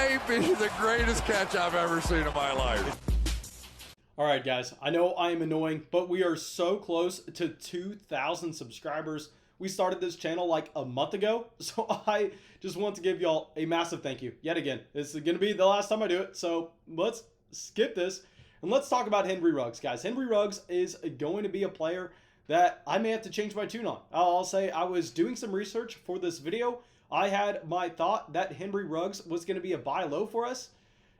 may be the greatest catch I've ever seen in my life. All right, guys, I know I am annoying, but we are so close to 2,000 subscribers. We started this channel like a month ago, so I just want to give y'all a massive thank you. Yet again, this is going to be the last time I do it, so let's skip this and let's talk about Henry RUGGS, guys. Henry RUGGS is going to be a player that I may have to change my tune on. I'll say I was doing some research for this video. I had my thought that Henry RUGGS was going to be a buy low for us.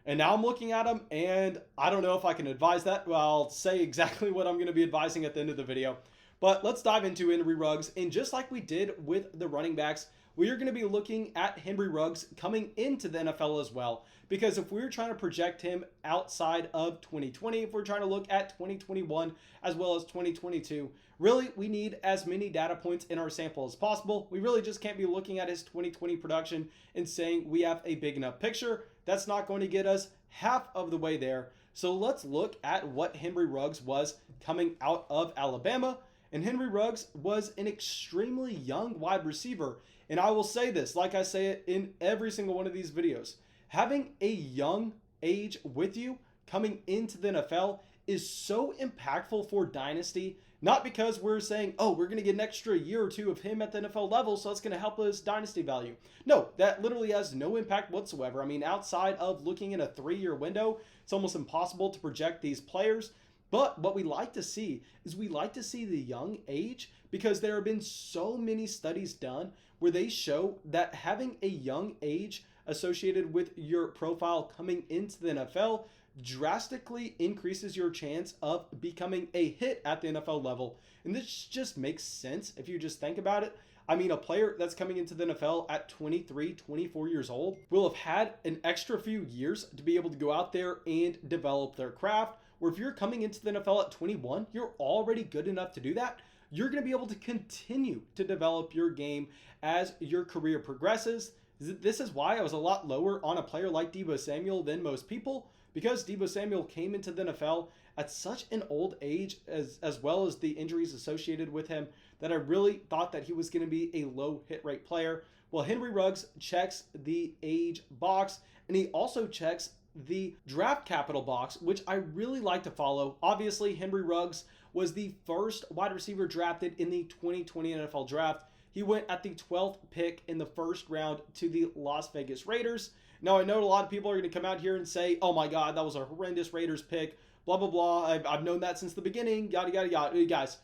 And now I'm looking at him, and I don't know if I can advise that. Well, I'll say exactly what I'm going to be advising at the end of the video. But let's dive into Henry RUGGS. And just like we did with the running backs, we are going to be looking at Henry RUGGS coming into the NFL as well. Because if we're trying to project him outside of 2020, if we're trying to look at 2021 as well as 2022, really we need as many data points in our sample as possible. We really just can't be looking at his 2020 production and saying we have a big enough picture. That's not going to get us half of the way there. So let's look at what Henry RUGGS was coming out of Alabama. And Henry RUGGS was an extremely young wide receiver. And I will say this, like I say it in every single one of these videos, having a young age with you coming into the NFL is so impactful for Dynasty. Not because we're saying, oh, we're going to get an extra year or two of him at the NFL level, so it's going to help us Dynasty value. No, that literally has no impact whatsoever. I mean, outside of looking in a 3-year window, it's almost impossible to project these players. But what we like to see is we like to see the young age, because there have been so many studies done where they show that having a young age associated with your profile coming into the NFL drastically increases your chance of becoming a hit at the NFL level. And this just makes sense if you just think about it. I mean, a player that's coming into the NFL at 23, 24 years old will have had an extra few years to be able to go out there and develop their craft. Or if you're coming into the NFL at 21, you're already good enough to do that. You're going to be able to continue to develop your game as your career progresses. This is why I was a lot lower on a player like Deebo Samuel than most people, because Deebo Samuel came into the NFL at such an old age, as well as the injuries associated with him, that I really thought that he was going to be a low hit rate player. Well, Henry RUGGS checks the age box, and he also checks the draft capital box, which I really like to follow. Obviously, Henry RUGGS was the first wide receiver drafted in the 2020 NFL draft. He went at the 12th pick in the first round to the Las Vegas Raiders. Now, I know a lot of people are going to come out here and say, oh my God, that was a horrendous Raiders pick, blah, blah, blah. I've known that since the beginning, yada, yada, yada. Guys,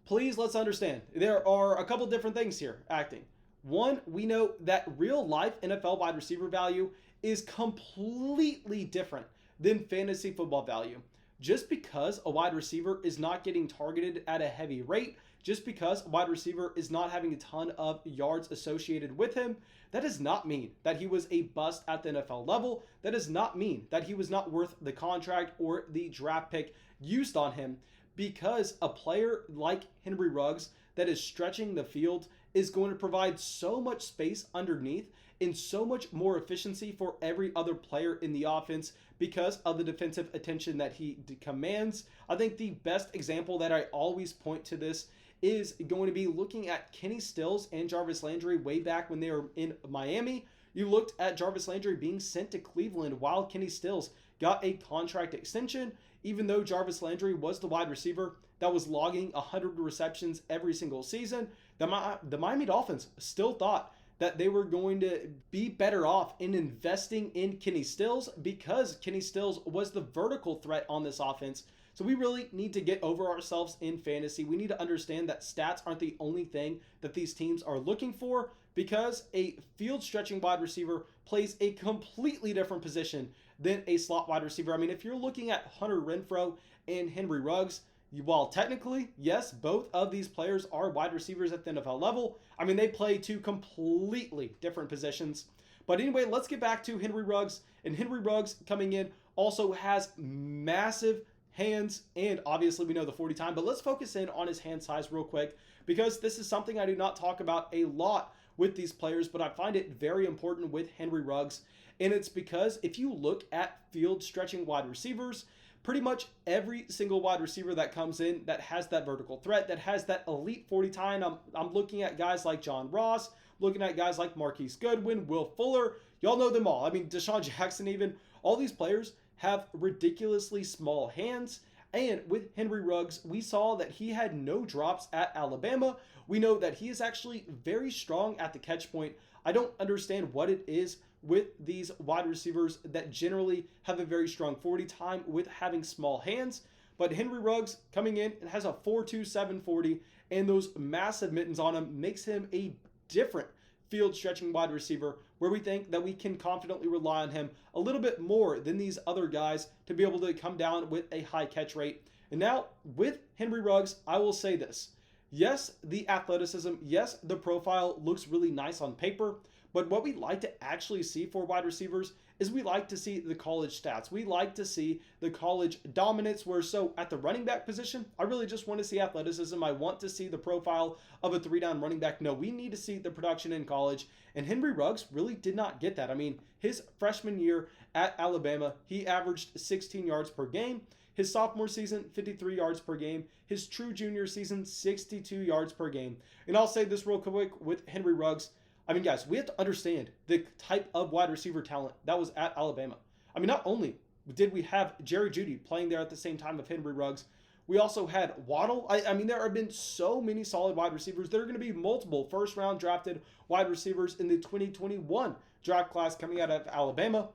please, let's understand. There are a couple different things here acting. One, we know that real life NFL wide receiver value is completely different than fantasy football value. Just because a wide receiver is not getting targeted at a heavy rate, just because a wide receiver is not having a ton of yards associated with him, that does not mean that he was a bust at the NFL level. That does not mean that he was not worth the contract or the draft pick used on him, because a player like Henry RUGGS that is stretching the field is going to provide so much space underneath and so much more efficiency for every other player in the offense because of the defensive attention that he commands. I think the best example that I always point to this is going to be looking at Kenny Stills and Jarvis Landry way back when they were in Miami. You looked at Jarvis Landry being sent to Cleveland while Kenny Stills got a contract extension, even though Jarvis Landry was the wide receiver that was logging 100 receptions every single season. The Miami Dolphins still thought that they were going to be better off in investing in Kenny Stills because Kenny Stills was the vertical threat on this offense. So we really need to get over ourselves in fantasy. We need to understand that stats aren't the only thing that these teams are looking for, because a field stretching wide receiver plays a completely different position than a slot wide receiver. I mean, if you're looking at Hunter Renfrow and Henry RUGGS, while technically, yes, both of these players are wide receivers at the NFL level, I mean, they play two completely different positions. But anyway, let's get back to Henry RUGGS. And Henry RUGGS coming in also has massive hands, and obviously we know the 40 time, but let's focus in on his hand size real quick, because this is something I do not talk about a lot with these players, but I find it very important with Henry RUGGS. And it's because if you look at field stretching wide receivers, pretty much every single wide receiver that comes in that has that vertical threat, that has that elite 40 time, I'm looking at guys like John Ross, looking at guys like Marquise Goodwin, Will Fuller. Y'all know them all. I mean, Deshaun Jackson even. All these players have ridiculously small hands. And with Henry Ruggs, we saw that he had no drops at Alabama. We know that he is actually very strong at the catch point. I don't understand what it is with these wide receivers that generally have a very strong 40 time with having small hands. But Henry Ruggs coming in and has a 4.27 40, and those massive mittens on him makes him a different field stretching wide receiver where we think that we can confidently rely on him a little bit more than these other guys to be able to come down with a high catch rate. And now with Henry Ruggs, I will say this. Yes, the athleticism, yes, the profile looks really nice on paper, but what we like to actually see for wide receivers is we like to see the college stats. We like to see the college dominance where so at the running back position, I really just want to see athleticism. I want to see the profile of a 3-down running back. No, we need to see the production in college. And Henry Ruggs really did not get that. I mean, his freshman year at Alabama, he averaged 16 yards per game. His sophomore season, 53 yards per game. His true junior season, 62 yards per game. And I'll say this real quick with Henry Ruggs. I mean, guys, we have to understand the type of wide receiver talent that was at Alabama. I mean, not only did we have Jerry Jeudy playing there at the same time of Henry Ruggs, we also had Waddle. I mean, there have been so many solid wide receivers. There are going to be multiple first-round drafted wide receivers in the 2021 draft class coming out of Alabama.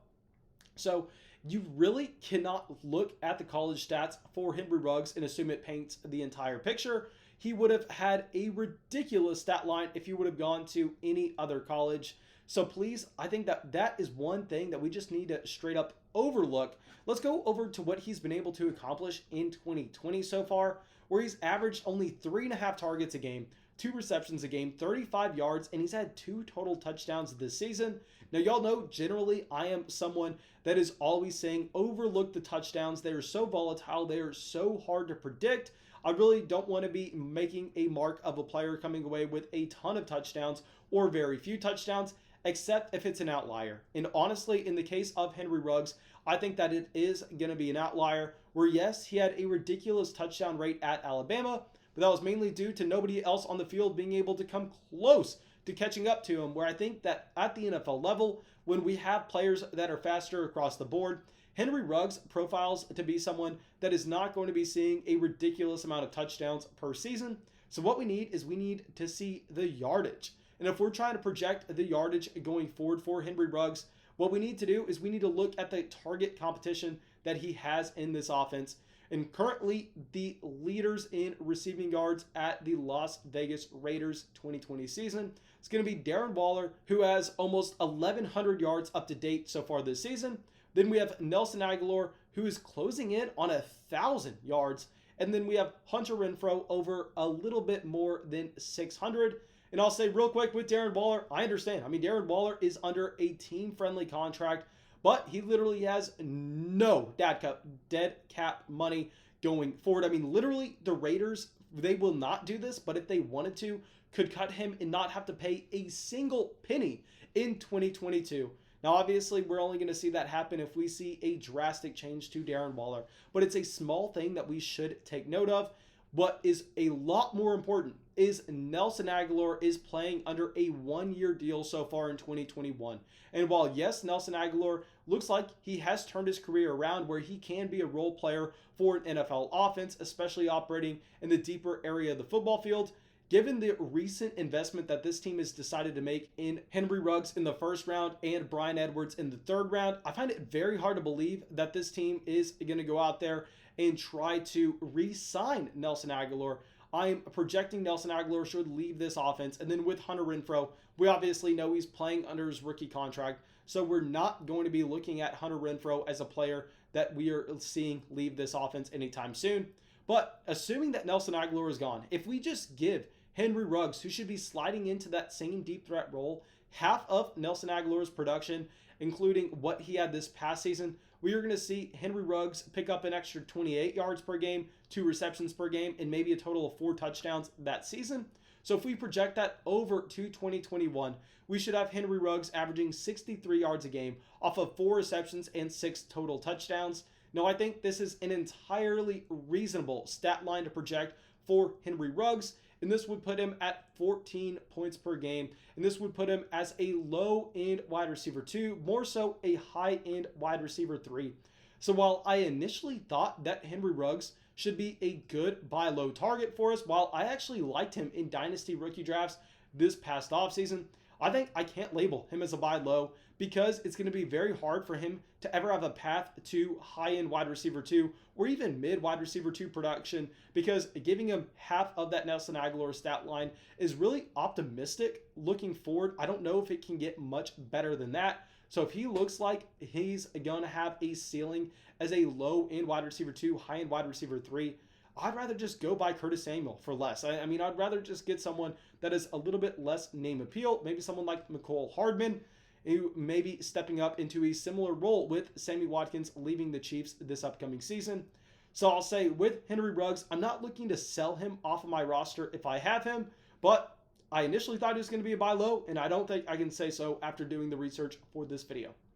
So you really cannot look at the college stats for Henry Ruggs and assume it paints the entire picture. He would have had a ridiculous stat line if he would have gone to any other college. So please, I think that is one thing that we just need to straight up overlook. Let's go over to what he's been able to accomplish in 2020 so far, where he's averaged only 3.5 targets a game, 2 receptions a game, 35 yards, and he's had 2 total touchdowns this season. Now, y'all know generally I am someone that is always saying overlook the touchdowns. They are so volatile. They are so hard to predict. I really don't want to be making a mark of a player coming away with a ton of touchdowns or very few touchdowns, except if it's an outlier. And honestly, in the case of Henry Ruggs, I think that it is going to be an outlier where, yes, he had a ridiculous touchdown rate at Alabama, but that was mainly due to nobody else on the field being able to come close to catching up to him, where I think that at the NFL level, when we have players that are faster across the board, Henry Ruggs profiles to be someone that is not going to be seeing a ridiculous amount of touchdowns per season. So what we need to see the yardage. And if we're trying to project the yardage going forward for Henry Ruggs, what we need to do is we need to look at the target competition that he has in this offense. And currently, the leaders in receiving yards at the Las Vegas Raiders 2020 season is going to be Darren Waller, who has almost 1,100 yards up to date so far this season. Then we have Nelson Aguilar, who is closing in on 1,000 yards. And then we have Hunter Renfrow over a little bit more than 600. And I'll say real quick with Darren Waller, I understand. I mean, Darren Waller is under a team-friendly contract, but he literally has no dead cap money going forward. I mean, literally, the Raiders, they will not do this, but if they wanted to, could cut him and not have to pay a single penny in 2022. Now, obviously, we're only going to see that happen if we see a drastic change to Darren Waller, but it's a small thing that we should take note of. What is a lot more important is Nelson Aguilar is playing under a 1-year deal so far in 2021. And while, yes, Nelson Aguilar looks like he has turned his career around where he can be a role player for an NFL offense, especially operating in the deeper area of the football field, given the recent investment that this team has decided to make in Henry Ruggs in the first round and Bryan Edwards in the third round, I find it very hard to believe that this team is going to go out there and try to re-sign Nelson Aguilar. I'm projecting Nelson Aguilar should leave this offense. And then with Hunter Renfrow, we obviously know he's playing under his rookie contract. So we're not going to be looking at Hunter Renfrow as a player that we are seeing leave this offense anytime soon. But assuming that Nelson Aguilar is gone, if we just give Henry Ruggs, who should be sliding into that same deep threat role, half of Nelson Aguilar's production, including what he had this past season, we are going to see Henry Ruggs pick up an extra 28 yards per game, 2 receptions per game, and maybe a total of 4 touchdowns that season. So if we project that over to 2021, we should have Henry Ruggs averaging 63 yards a game off of 4 receptions and 6 total touchdowns. Now, I think this is an entirely reasonable stat line to project for Henry Ruggs. and this would put him at 14 points per game, and this would put him as a low-end wide receiver 2, more so a high-end wide receiver 3. So while I initially thought that Henry Ruggs should be a good buy low target for us, while I actually liked him in Dynasty rookie drafts this past offseason, I think I can't label him as a buy low because it's going to be very hard for him to ever have a path to high-end wide receiver 2 or even mid wide receiver 2 production, because giving him half of that Nelson Aguilar stat line is really optimistic looking forward. I don't know if it can get much better than that. So if he looks like he's going to have a ceiling as a low-end wide receiver 2, high-end wide receiver 3, I'd rather just go buy Curtis Samuel for less. I mean, I'd rather just get someone that is a little bit less name appeal, maybe someone like McCole Hardman, who may be stepping up into a similar role with Sammy Watkins leaving the Chiefs this upcoming season. So I'll say with Henry Ruggs, I'm not looking to sell him off of my roster if I have him, but I initially thought he was going to be a buy low, and I don't think I can say so after doing the research for this video.